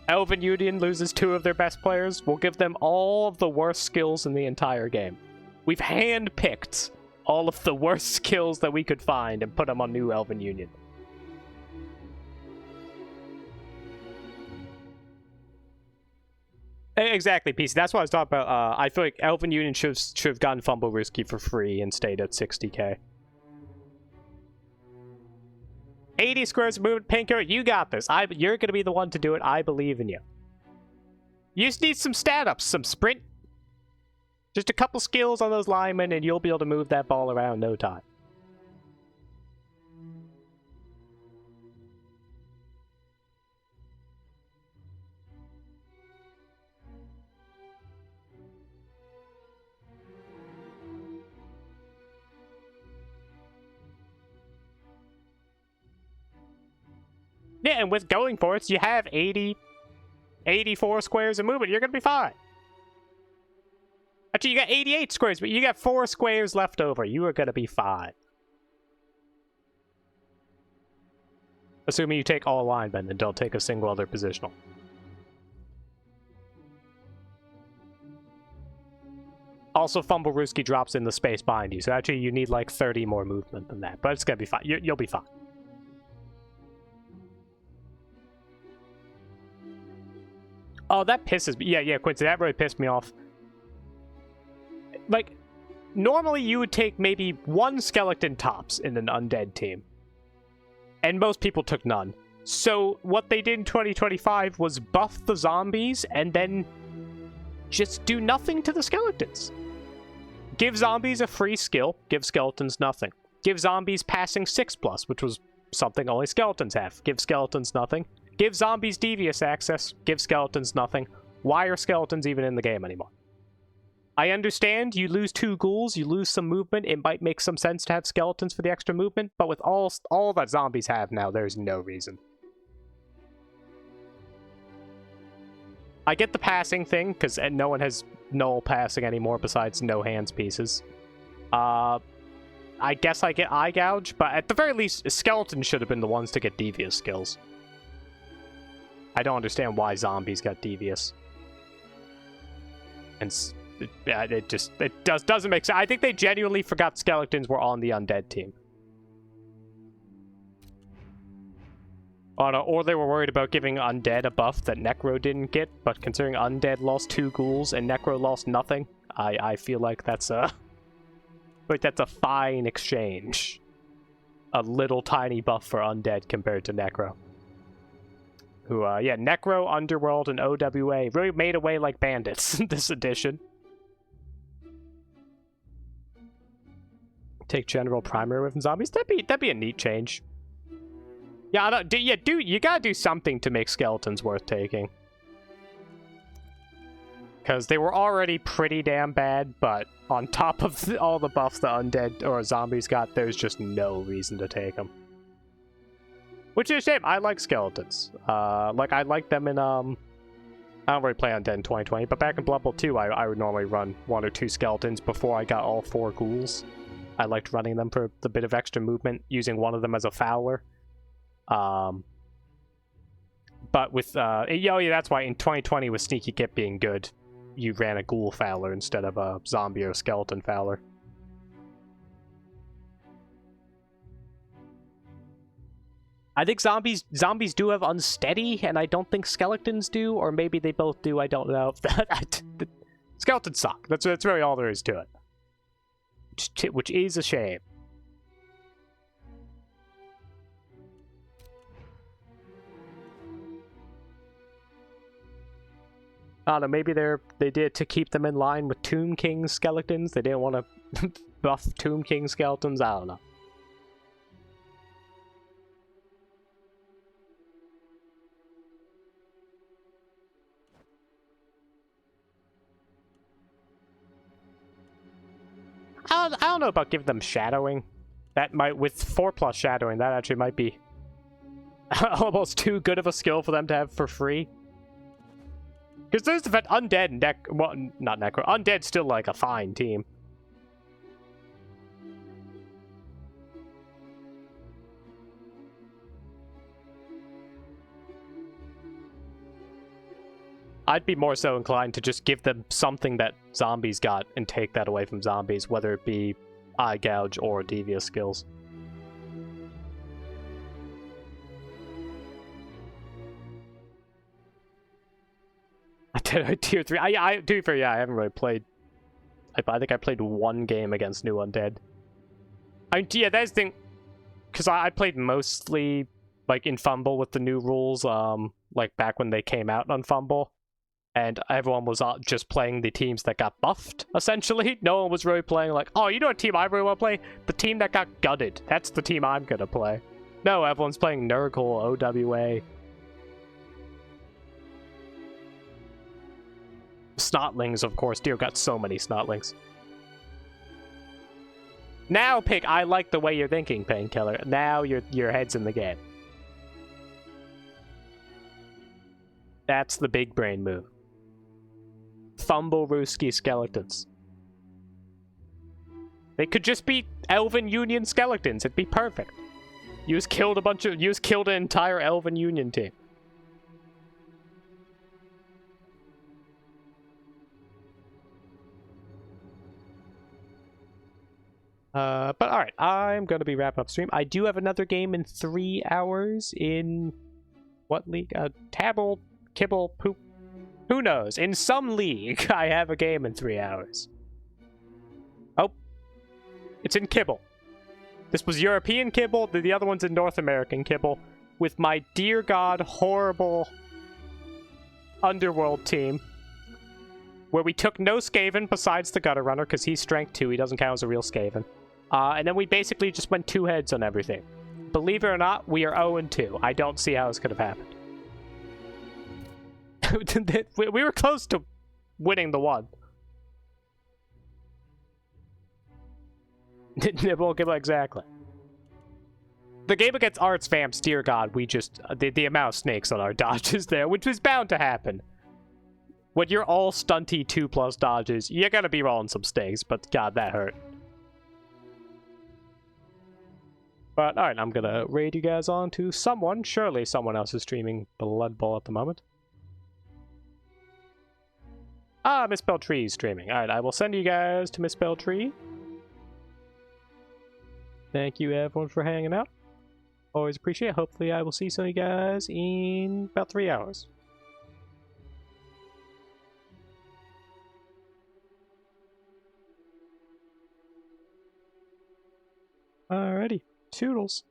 S1: Elven Union loses 2 of their best players. We'll give them all of the worst skills in the entire game. We've handpicked all of the worst skills that we could find and put them on new Elven Union. Exactly, PC. That's what I was talking about. I feel like Elven Union should have gotten Fumblerooski for free and stayed at 60k. 80 squares of movement, Pinker. You got this. You're going to be the one to do it. I believe in you. You just need some stat ups, some sprint. Just a couple skills on those linemen, and you'll be able to move that ball around in no time. Yeah, and with going for it, you have 84 squares of movement. You're going to be fine. Actually, you got 88 squares, but you got 4 squares left over. You are going to be fine. Assuming you take all linemen and don't take a single other positional. Also, Fumblerooski drops in the space behind you, so actually you need like 30 more movement than that. But it's going to be fine. You'll be fine. Oh, that pisses me. Yeah, Quincy, that really pissed me off. Like, normally you would take maybe one skeleton tops in an undead team. And most people took none. So what they did in 2025 was buff the zombies and then just do nothing to the skeletons. Give zombies a free skill, give skeletons nothing. Give zombies passing 6+, which was something only skeletons have. Give skeletons nothing. Give zombies devious access, give skeletons nothing. Why are skeletons even in the game anymore? I understand you lose 2 ghouls, you lose some movement, it might make some sense to have skeletons for the extra movement, but with all that zombies have now, there's no reason. I get the passing thing, because no one has null passing anymore besides no hands pieces. I guess I get eye gouge, but at the very least, skeletons should have been the ones to get devious skills. I don't understand why zombies got devious. And it doesn't make sense. I think they genuinely forgot skeletons were on the undead team. Oh, no, or they were worried about giving undead a buff that Necro didn't get, but considering undead lost 2 ghouls and Necro lost nothing, I feel like that's a fine exchange. A little tiny buff for undead compared to Necro. Who, yeah, Necro, Underworld, and OWA really made away like bandits in this edition. Take general primary with zombies. That'd be a neat change. Yeah, you gotta do something to make skeletons worth taking. Because they were already pretty damn bad, but on top of all the buffs the undead or zombies got, there's just no reason to take them. Which is a shame. I like skeletons. Like, I like them in, I don't really play undead in 2020, but back in Blood Bowl 2, I would normally run 1 or 2 skeletons before I got all 4 ghouls. I liked running them for the bit of extra movement, using one of them as a fowler. But with, yeah, that's why in 2020 with Sneaky Kit being good, you ran a ghoul fowler instead of a zombie or skeleton fowler. I think zombies do have unsteady, and I don't think skeletons do, or maybe they both do, I don't know. Skeletons suck. That's really all there is to it. Which is a shame. I don't know, maybe they did to keep them in line with Tomb King skeletons. They didn't want to buff Tomb King skeletons. I don't know. I don't know about giving them shadowing. That might, with 4+ shadowing, that actually might be almost too good of a skill for them to have for free. Because there's the fact undead, well, not Necro, undead's still like a fine team. I'd be more so inclined to just give them something that zombies got and take that away from zombies, whether it be eye gouge or devious skills. Tier 3. I to be fair, yeah, I haven't really played. I think I played 1 game against New Undead. I mean, yeah, that's the thing. Because I played mostly, like, in Fumble with the new rules, like, back when they came out on Fumble. And everyone was just playing the teams that got buffed, essentially. No one was really playing like, oh, you know what team I really want to play? The team that got gutted. That's the team I'm gonna play. No, everyone's playing Nurgle, OWA. Snotlings, of course. Dear, got so many Snotlings. Now, Pig, I like the way you're thinking, Painkiller. Now your head's in the game. That's the big brain move. Fumble Rooski skeletons. They could just be Elven Union skeletons. It'd be perfect. You just killed an entire Elven Union team. But alright, I'm gonna be wrapping up stream. I do have another game in 3 hours in what league? Tabble, Kibble, Poop. Who knows? In some league, I have a game in 3 hours. Oh. It's in Kibble. This was European Kibble, the other one's in North American Kibble, with my dear god horrible Underworld team, where we took no Skaven besides the Gutter Runner, because he's strength 2, he doesn't count as a real Skaven. And then we basically just went 2 heads on everything. Believe it or not, we are 0-2. I don't see how this could have happened. We were close to winning the one. Well, exactly. The game against Arts Vamps, dear god, we just... The amount of snakes on our dodges there, which was bound to happen. When you're all stunty 2+ dodges, you're gonna be rolling some snakes, but god, that hurt. But, alright, I'm gonna raid you guys on to someone. Surely someone else is streaming Blood Bowl at the moment. Ah, Misspelled Tree is streaming. Alright, I will send you guys to Misspelled Tree. Thank you, everyone, for hanging out. Always appreciate it. Hopefully I will see some of you guys in about 3 hours. Alrighty. Toodles.